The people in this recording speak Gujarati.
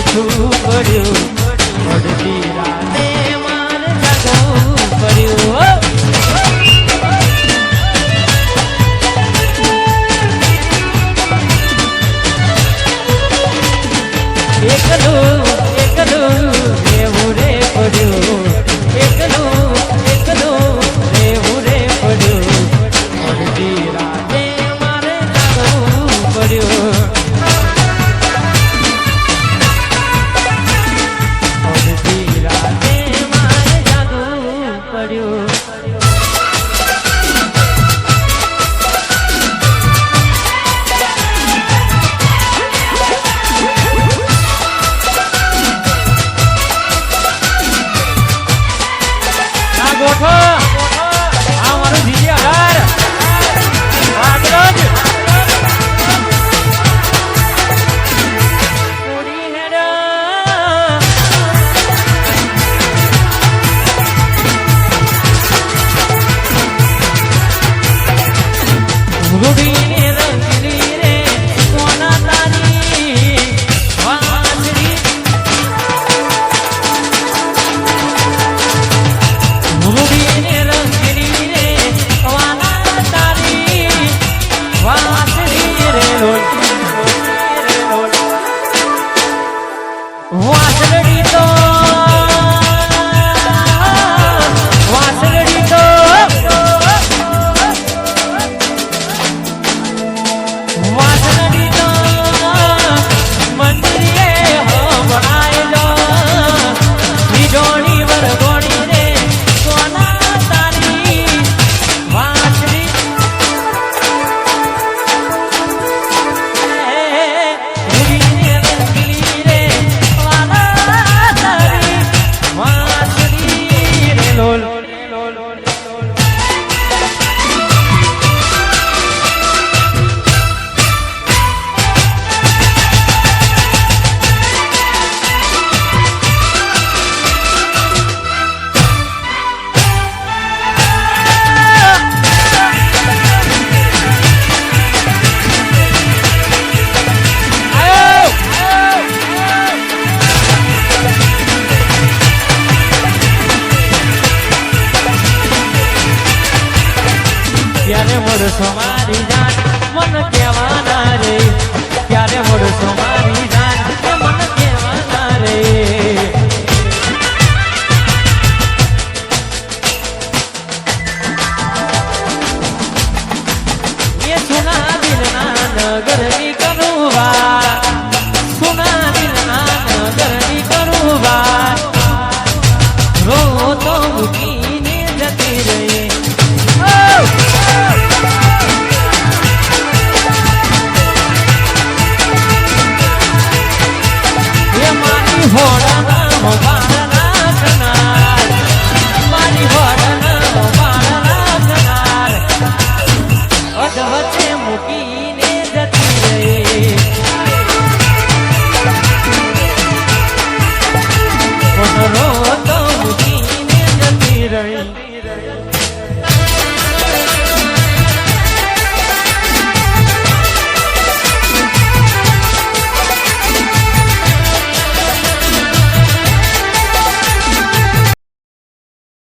ઓછું પડ્યું અડધી રાતે મારે જાગવું પડ્યું એકલું એકલું રહેવું રે પડ્યું એકલું એકલું રહેવું રે પડ્યું અડધી રાતે મારે જાગવું પડ્યું અડધી રાતે મારે જાગવું પડ્યું ક્યારે મળશો મારી જાન મન કહેવાના રે ક્યારે મળશો મારી જાન મન કહેવાના રે એ સુના દિલના નગરની કરું વાત સુના દિલના નગરની કરું વાત રો તો મૂકીને જતી રહી હોડા